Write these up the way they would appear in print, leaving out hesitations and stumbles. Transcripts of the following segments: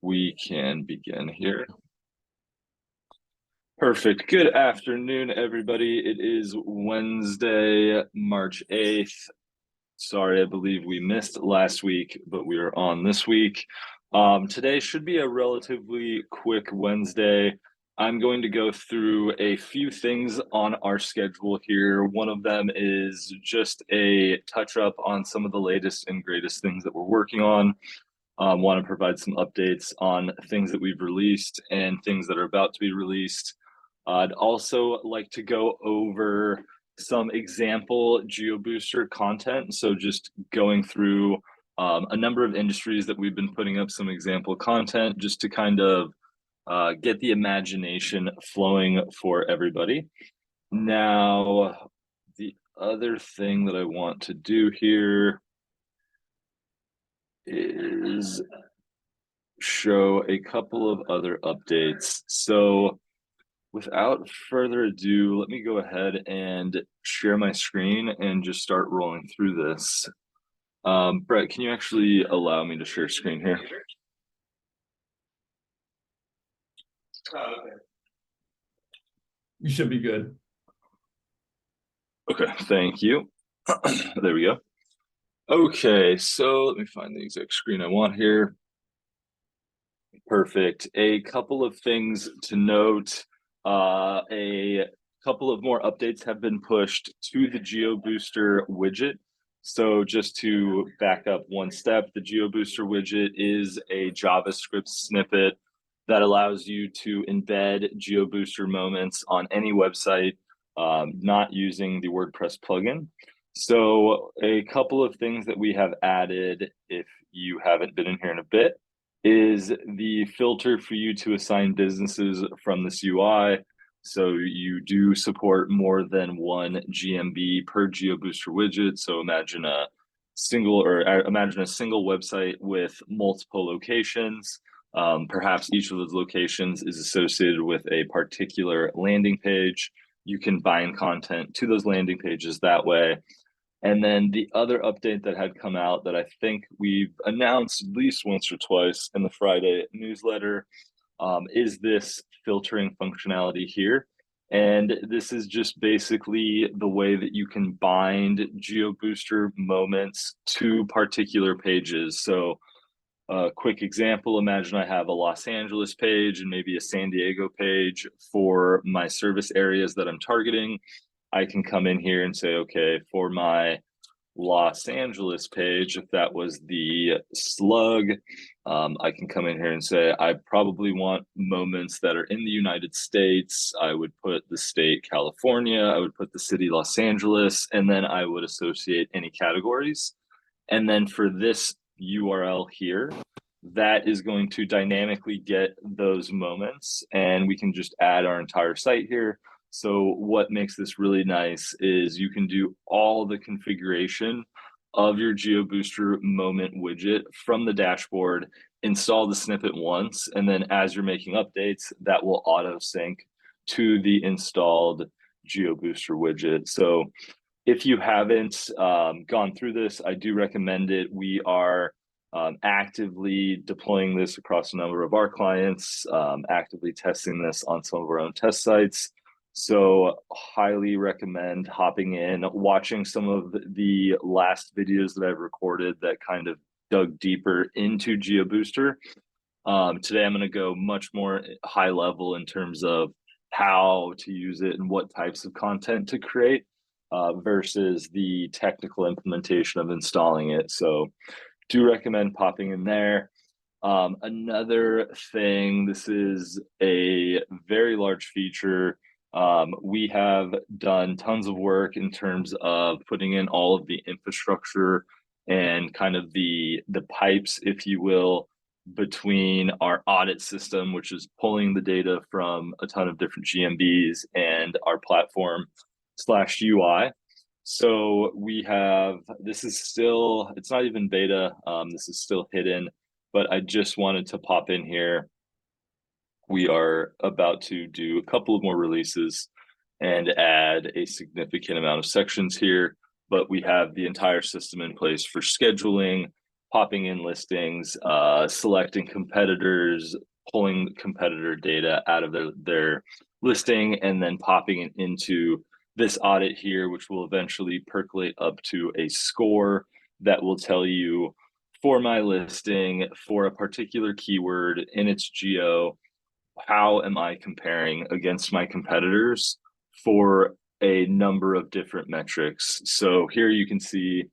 we can begin here. Perfect. Good afternoon, everybody. It is Wednesday, March 8th. Sorry, I believe we missed last week, but we are on this week. Today should be a relatively quick Wednesday. I'm going to go through a few things on our schedule here. One of them is just a touch up on some of the latest and greatest things that we're working on. Want to provide some updates on things that we've released and things that are about to be released. I'd also like to go over some example GeoBooster content. So just going through a number of industries that we've been putting up some example content just to kind of get the imagination flowing for everybody. Now, the other thing that I want to do here is show a couple of other updates. So without further ado, let me go ahead and share my screen and just start rolling through this. Brett, can you actually allow me to share screen here? Okay. You should be good. Okay, thank you. There we go. Okay, so let me find the exact screen I want here. Perfect. A couple of things to note. A couple of more updates have been pushed to the GeoBooster widget. So just to back up one step, the GeoBooster widget is a JavaScript snippet that allows you to embed GeoBooster moments on any website, not using the WordPress plugin. So a couple of things that we have added, if you haven't been in here in a bit, is the filter for you to assign businesses from this UI. So you do support more than one GMB per GeoBooster widget. So imagine a single website with multiple locations. Perhaps each of those locations is associated with a particular landing page. You can bind content to those landing pages that way. And then the other update that had come out that I think we've announced at least once or twice in the Friday newsletter is this filtering functionality here. And this is just basically the way that you can bind GeoBooster moments to particular pages. So a quick example, imagine I have a Los Angeles page and maybe a San Diego page for my service areas that I'm targeting. I can come in here and say, okay, for my Los Angeles page, if that was the slug, I can come in here and say, I probably want moments that are in the United States. I would put the state California, I would put the city Los Angeles, and then I would associate any categories. And then for this URL here, that is going to dynamically get those moments, and we can just add our entire site here. So what makes this really nice is you can do all the configuration of your GeoBooster moment widget from the dashboard, install the snippet once, and then as you're making updates, that will auto sync to the installed GeoBooster widget. So if you haven't gone through this, I do recommend it. We are actively deploying this across a number of our clients, actively testing this on some of our own test sites. So highly recommend hopping in, watching some of the last videos that I've recorded that kind of dug deeper into GeoBooster. Today, I'm going to go much more high level in terms of how to use it and what types of content to create versus the technical implementation of installing it. So do recommend popping in there. Another thing, this is a very large feature. We have done tons of work in terms of putting in all of the infrastructure and kind of the pipes, if you will, between our audit system, which is pulling the data from a ton of different GMBs, and our platform/UI. So we have, this is still, it's not even beta, this is still hidden, but I just wanted to pop in here. We are about to do a couple of more releases and add a significant amount of sections here, but we have the entire system in place for scheduling, popping in listings, selecting competitors, pulling competitor data out of their listing, and then popping it into this audit here, which will eventually percolate up to a score that will tell you, for my listing, for a particular keyword in its geo, how am I comparing against my competitors for a number of different metrics. So here you can see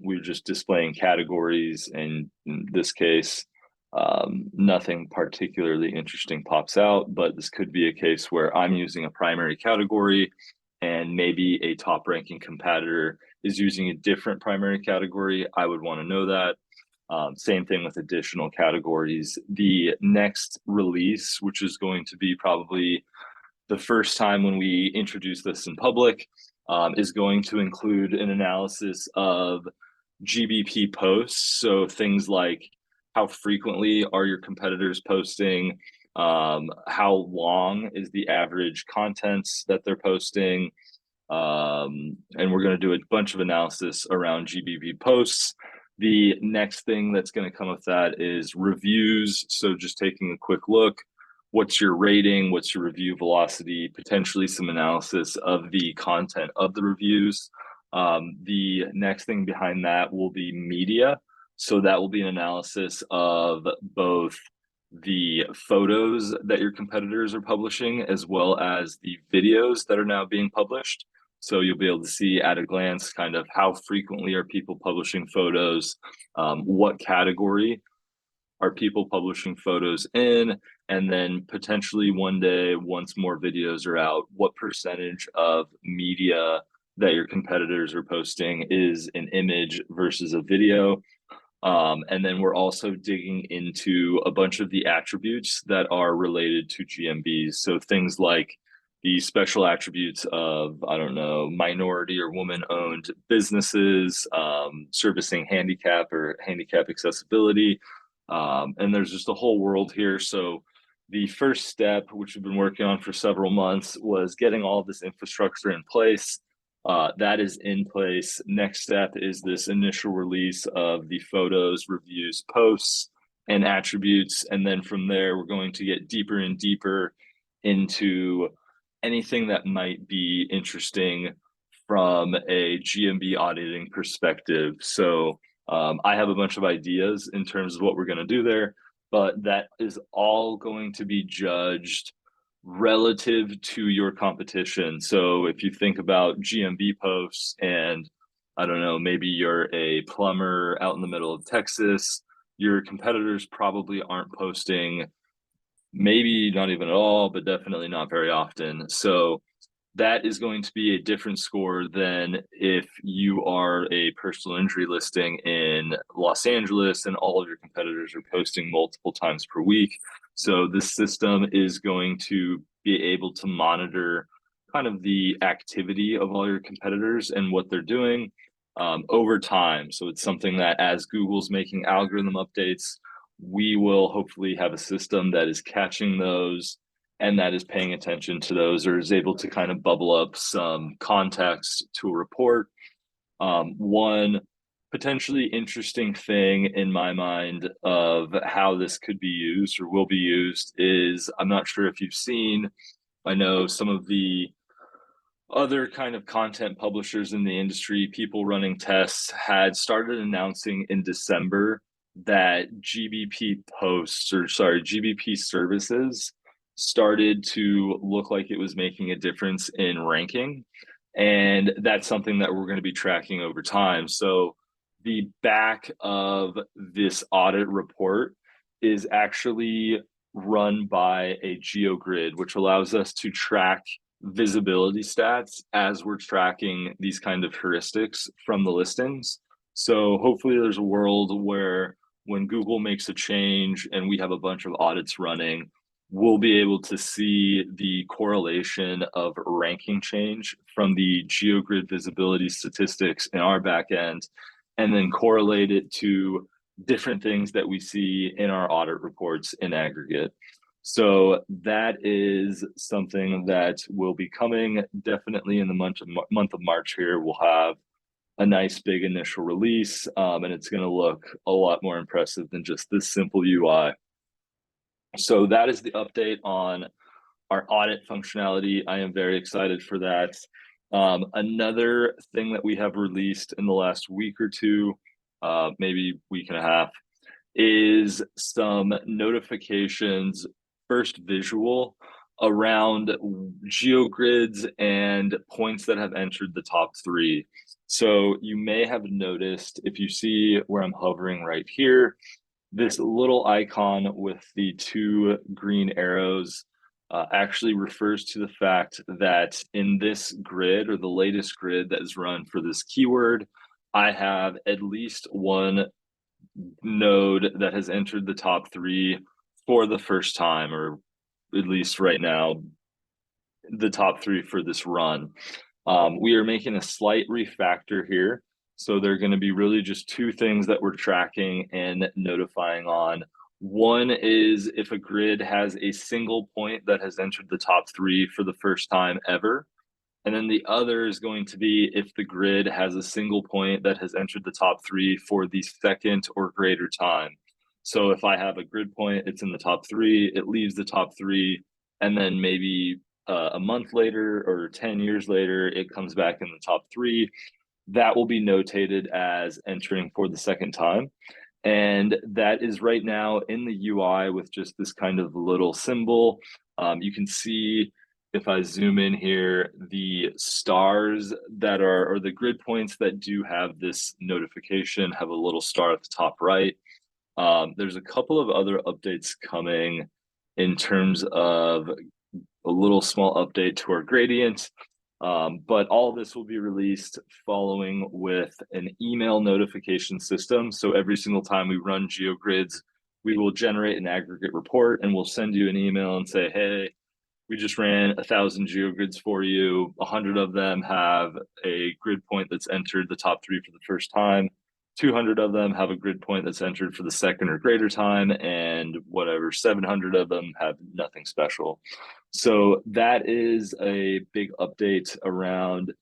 we're just displaying categories, and in this case, nothing particularly interesting pops out, but this could be a case where I'm using a primary category and maybe a top ranking competitor is using a different primary category. I would want to know that. Same thing with additional categories. The next release, which is going to be probably the first time when we introduce this in public, is going to include an analysis of GBP posts. So things like how frequently are your competitors posting, how long is the average contents that they're posting, and we're going to do a bunch of analysis around GBP posts. The next thing that's going to come with that is reviews. So just taking a quick look, what's your rating, what's your review velocity, potentially some analysis of the content of the reviews. The next thing behind that will be media. So that will be an analysis of both the photos that your competitors are publishing, as well as the videos that are now being published. So you'll be able to see at a glance kind of how frequently are people publishing photos, what category are people publishing photos in, and then potentially one day, once more videos are out, what percentage of media that your competitors are posting is an image versus a video. And then we're also digging into a bunch of the attributes that are related to GMBs. So things like the special attributes of, I don't know, minority or woman-owned businesses, servicing handicap or handicap accessibility. And there's just a whole world here. So the first step, which we've been working on for several months, was getting all of this infrastructure in place. That is in place. Next step is this initial release of the photos, reviews, posts, and attributes. And then from there, we're going to get deeper and deeper into anything that might be interesting from a GMB auditing perspective. So I have a bunch of ideas in terms of what we're going to do there, but that is all going to be judged relative to your competition. So if you think about GMB posts and, I don't know, maybe you're a plumber out in the middle of Texas, your competitors probably aren't posting, maybe not even at all, but definitely not very often. So that is going to be a different score than if you are a personal injury listing in Los Angeles and all of your competitors are posting multiple times per week. So this system is going to be able to monitor kind of the activity of all your competitors and what they're doing over time. So it's something that as Google's making algorithm updates, we will hopefully have a system that is catching those and that is paying attention to those, or is able to kind of bubble up some context to a report. One potentially interesting thing in my mind of how this could be used or will be used is, I'm not sure if you've seen, I know some of the other kind of content publishers in the industry, people running tests, had started announcing in December that GBP posts, or sorry, GBP services started to look like it was making a difference in ranking. And that's something that we're going to be tracking over time. So the back of this audit report is actually run by a GeoGrid, which allows us to track visibility stats as we're tracking these kind of heuristics from the listings. So hopefully there's a world where when Google makes a change and we have a bunch of audits running, we'll be able to see the correlation of ranking change from the GeoGrid visibility statistics in our backend, and then correlate it to different things that we see in our audit reports in aggregate. So that is something that will be coming definitely in the month of March here. We'll have a nice big initial release, and it's going to look a lot more impressive than just this simple UI. So that is the update on our audit functionality. I am very excited for that. Another thing that we have released in the last week or two, maybe week and a half, is some notifications, first visual, around geogrids and points that have entered the top 3. So you may have noticed, if you see where I'm hovering right here, this little icon with the 2 green arrows actually refers to the fact that in this grid, or the latest grid that is run for this keyword, I have at least one node that has entered the top 3 for the first time, or at least right now, the top 3 for this run. We are making a slight refactor here. So there are going to be really just 2 things that we're tracking and notifying on. One is if a grid has a single point that has entered the top 3 for the first time ever. And then the other is going to be if the grid has a single point that has entered the top 3 for the second or greater time. So if I have a grid point, it's in the top 3, it leaves the top 3, and then maybe a month later or 10 years later, it comes back in the top 3. That will be notated as entering for the second time. And that is right now in the UI with just this kind of little symbol. You can see, if I zoom in here, the stars that are, or the grid points that do have this notification have a little star at the top right. There's a couple of other updates coming in terms of a little small update to our gradient. But all this will be released following with an email notification system. So every single time we run GeoGrids, we will generate an aggregate report and we'll send you an email and say, hey, we just ran 1,000 GeoGrids for you. 100 of them have a grid point that's entered the top 3 for the first time. 200 of them have a grid point that's entered for the second or greater time, and whatever, 700 of them have nothing special. So that is a big update around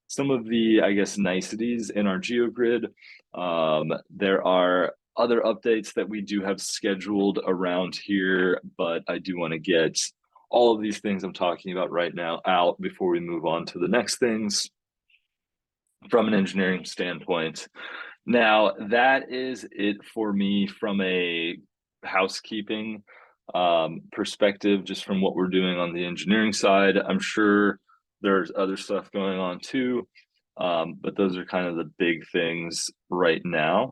some of the, I guess, niceties in our GeoGrid. There are other updates that we do have scheduled around here, but I do want to get all of these things I'm talking about right now out before we move on to the next things from an engineering standpoint. Now, that is it for me from a housekeeping perspective, just from what we're doing on the engineering side. I'm sure there's other stuff going on too, but those are kind of the big things right now.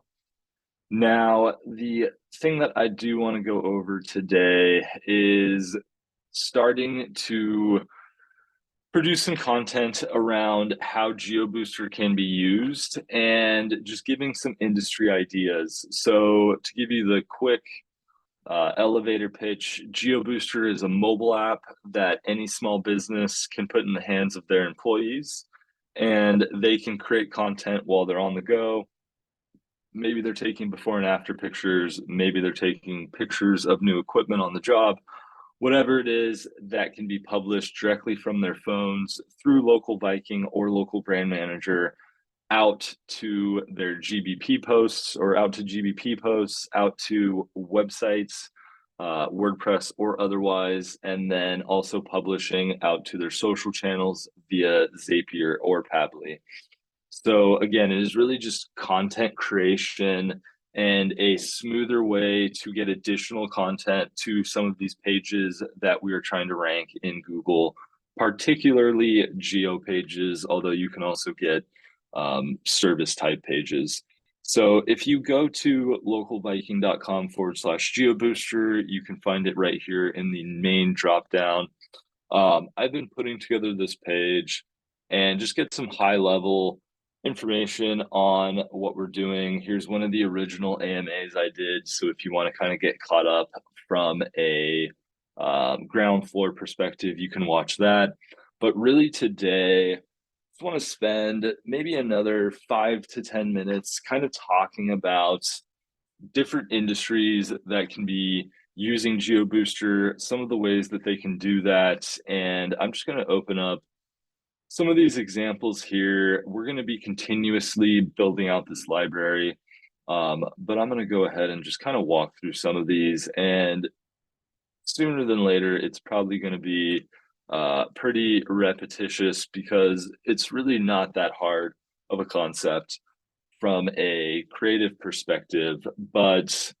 Now, the thing that I do want to go over today is starting to produce some content around how GeoBooster can be used and just giving some industry ideas. So to give you the quick elevator pitch, GeoBooster is a mobile app that any small business can put in the hands of their employees, and they can create content while they're on the go. Maybe they're taking before and after pictures, maybe they're taking pictures of new equipment on the job. Whatever it is, that can be published directly from their phones through local Viking or local brand manager out to their GBP posts, or out to GBP posts, out to websites, WordPress or otherwise, and then also publishing out to their social channels via Zapier or Pabbly. So again, it is really just content creation and a smoother way to get additional content to some of these pages that we are trying to rank in Google, particularly geo pages, although you can also get service type pages. So if you go to localviking.com/GeoBooster, you can find it right here in the main drop down. I've been putting together this page and just get some high level information on what we're doing. Here's one of the original AMAs I did. So if you want to kind of get caught up from a ground floor perspective, you can watch that. But really today, I just want to spend maybe another 5 to 10 minutes kind of talking about different industries that can be using GeoBooster, some of the ways that they can do that. And I'm just going to open up some of these examples here, we're going to be continuously building out this library. But I'm going to go ahead and just kind of walk through some of these, and sooner than later, it's probably going to be pretty repetitious because it's really not that hard of a concept from a creative perspective. But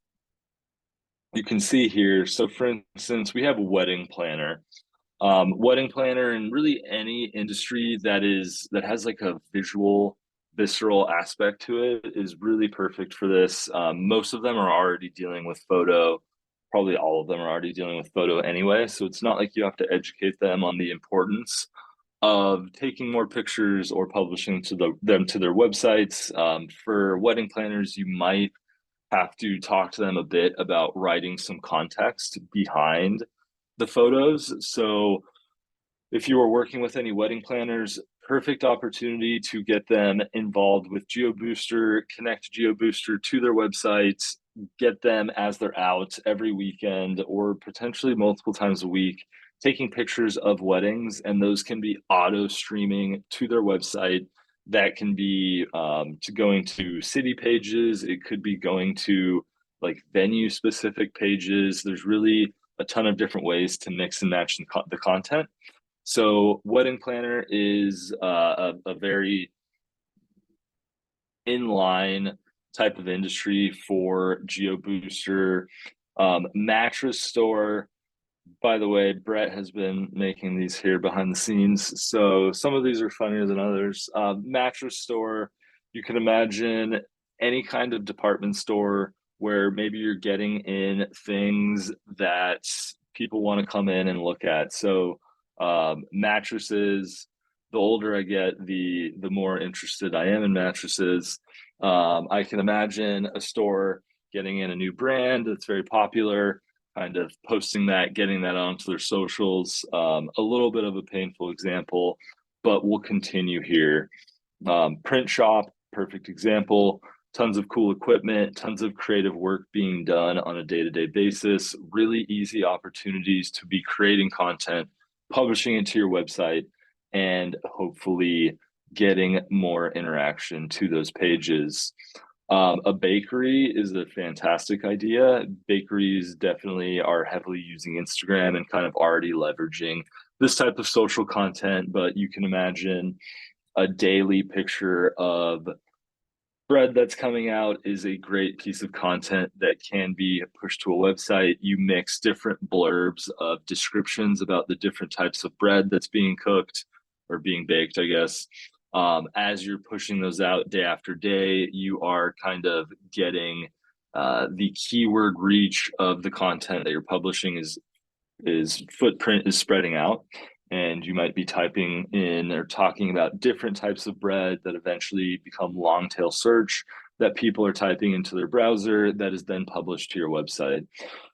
you can see here, so for instance, we have a wedding planner. Wedding planner, and really any industry that has like a visceral aspect to it is really perfect for this. Most of them are already dealing with photo. Probably all of them are already dealing with photo anyway, so it's not like you have to educate them on the importance of taking more pictures or publishing them to their websites. For wedding planners, you might have to talk to them a bit about writing some context behind the photos. So if you are working with any wedding planners, perfect opportunity to get them involved with GeoBooster, connect GeoBooster to their websites, get them as they're out every weekend or potentially multiple times a week, taking pictures of weddings, and those can be auto streaming to their website. That can be to going to city pages. It could be going to like venue specific pages. There's really a ton of different ways to mix and match the content. So wedding planner is a very inline type of industry for GeoBooster. Mattress Store, by the way, Brett has been making these here behind the scenes, so some of these are funnier than others. Mattress Store, you can imagine any kind of department store where maybe you're getting in things that people want to come in and look at. So mattresses, the older I get, the more interested I am in mattresses. I can imagine a store getting in a new brand that's very popular, kind of posting that, getting that onto their socials. A little bit of a painful example, but we'll continue here. Print shop, perfect example. Tons of cool equipment, tons of creative work being done on a day-to-day basis, really easy opportunities to be creating content, publishing it to your website, and hopefully getting more interaction to those pages. A bakery is a fantastic idea. Bakeries definitely are heavily using Instagram and kind of already leveraging this type of social content, but you can imagine a daily picture of bread that's coming out is a great piece of content that can be pushed to a website. You mix different blurbs of descriptions about the different types of bread that's being cooked or being baked, I guess. As you're pushing those out day after day, you are kind of getting the keyword reach of the content that you're publishing is footprint is spreading out, and you might be typing in or talking about different types of bread that eventually become long tail search that people are typing into their browser that is then published to your website.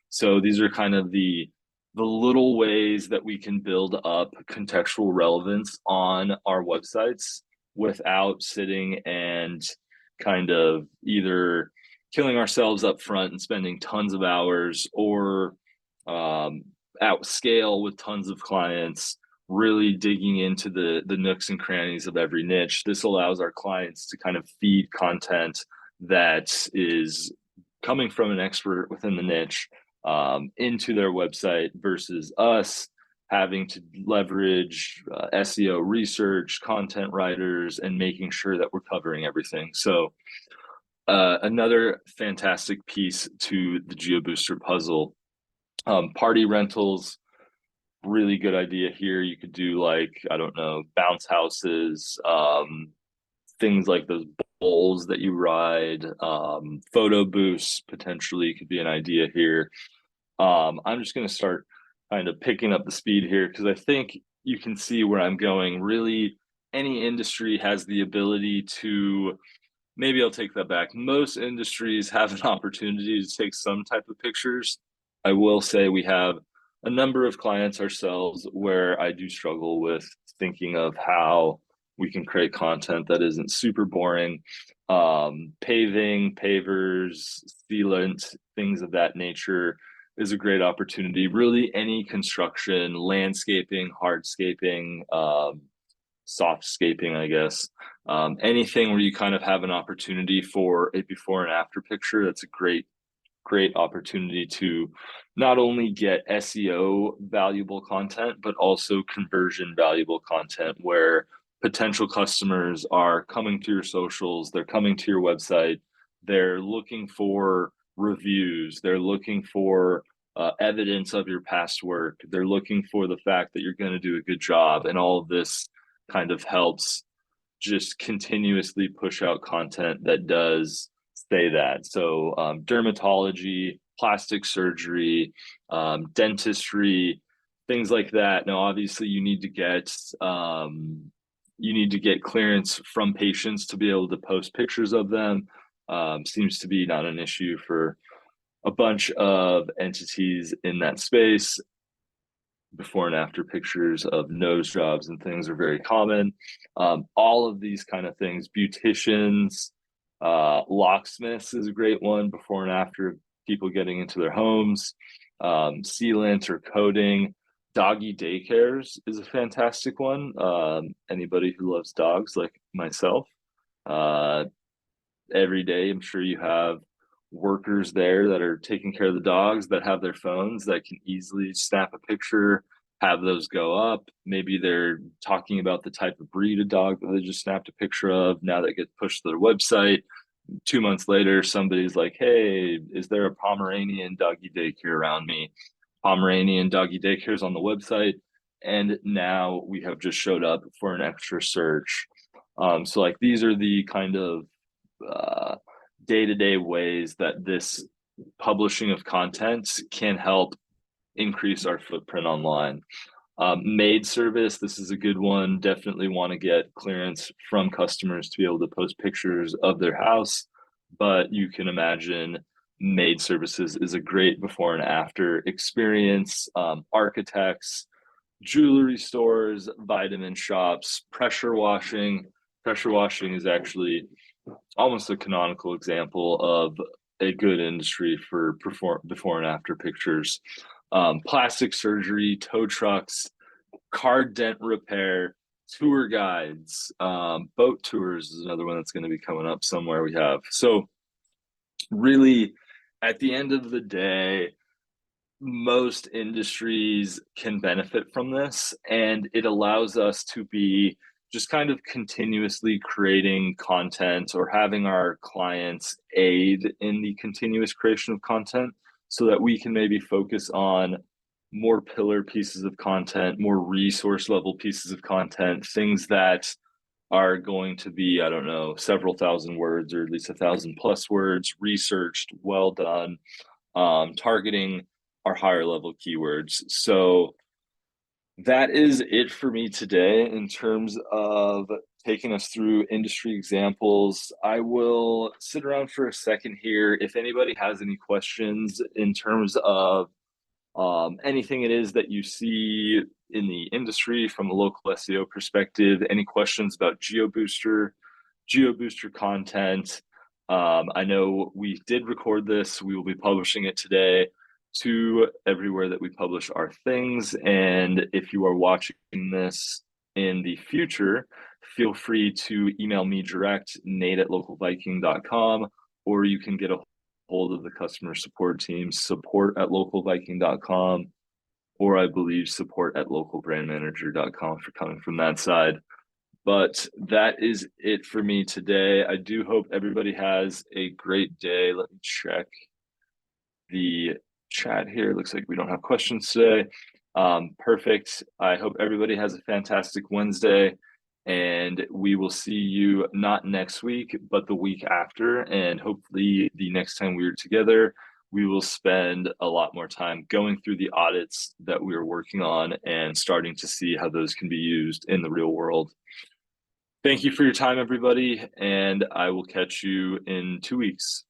So these are kind of the little ways that we can build up contextual relevance on our websites without sitting and kind of either killing ourselves up front and spending tons of hours, or at scale with tons of clients, really digging into the nooks and crannies of every niche. This allows our clients to kind of feed content that is coming from an expert within the niche into their website versus us having to leverage SEO research, content writers, and making sure that we're covering everything. So another fantastic piece to the GeoBooster puzzle. Party rentals, really good idea here. You could do like, I don't know, bounce houses, things like those bowls that you ride, photo booths potentially could be an idea here. I'm just going to start kind of picking up the speed here because I think you can see where I'm going. Really, any industry has the ability to, maybe I'll take that back. Most industries have an opportunity to take some type of pictures. I will say we have a number of clients ourselves where I do struggle with thinking of how we can create content that isn't super boring. Paving, pavers, sealant, things of that nature is a great opportunity. Really, any construction, landscaping, hardscaping, softscaping, I guess. Anything where you kind of have an opportunity for a before and after picture, that's a great opportunity to not only get SEO valuable content, but also conversion valuable content where potential customers are coming to your socials, they're coming to your website, they're looking for reviews, they're looking for evidence of your past work, they're looking for the fact that you're going to do a good job. And all of this kind of helps just continuously push out content that does say that. So dermatology, plastic surgery, dentistry, things like that. Now, obviously, you need to get clearance from patients to be able to post pictures of them. Seems to be not an issue for a bunch of entities in that space. Before and after pictures of nose jobs and things are very common. All of these kind of things, beauticians, locksmiths is a great one, before and after people getting into their homes, sealant or coating. Doggy daycares is a fantastic one. Anybody who loves dogs like myself, every day I'm sure you have workers there that are taking care of the dogs that have their phones that can easily snap a picture, have those go up. Maybe they're talking about the type of breed of dog that they just snapped a picture of. Now that gets pushed to their website. 2 months later, somebody's like, hey, is there a Pomeranian doggy daycare around me? Pomeranian doggy daycare's on the website. And now we have just showed up for an extra search. So like these are the kind of day-to-day ways that this publishing of content can help increase our footprint online. Maid service, this is a good one. Definitely want to get clearance from customers to be able to post pictures of their house, but you can imagine maid services is a great before and after experience. Architects, jewelry stores, vitamin shops, pressure washing. Pressure washing is actually almost a canonical example of a good industry for before and after pictures. Plastic surgery, tow trucks, car dent repair, tour guides, boat tours is another one that's going to be coming up somewhere we have. So really, at the end of the day, most industries can benefit from this, and it allows us to be just kind of continuously creating content or having our clients aid in the continuous creation of content so that we can maybe focus on more pillar pieces of content, more resource level pieces of content, things that are going to be, I don't know, several thousand words or at least 1,000+ words, researched, well done, targeting our higher level keywords. So that is it for me today in terms of taking us through industry examples. I will sit around for a second here. If anybody has any questions in terms of anything it is that you see in the industry from a local SEO perspective, any questions about GeoBooster content. I know we did record this. We will be publishing it today to everywhere that we publish our things. And if you are watching this in the future, feel free to email me direct, nate@localviking.com, or you can get a hold of the customer support team, support@localviking.com, or I believe support@localbrandmanager.com for coming from that side. But that is it for me today. I do hope everybody has a great day. Let me check the chat here. Looks like we don't have questions today. Perfect. I hope everybody has a fantastic Wednesday, and we will see you not next week, but the week after. And hopefully the next time we're together, we will spend a lot more time going through the audits that we are working on and starting to see how those can be used in the real world. Thank you for your time, everybody, and I will catch you in 2 weeks.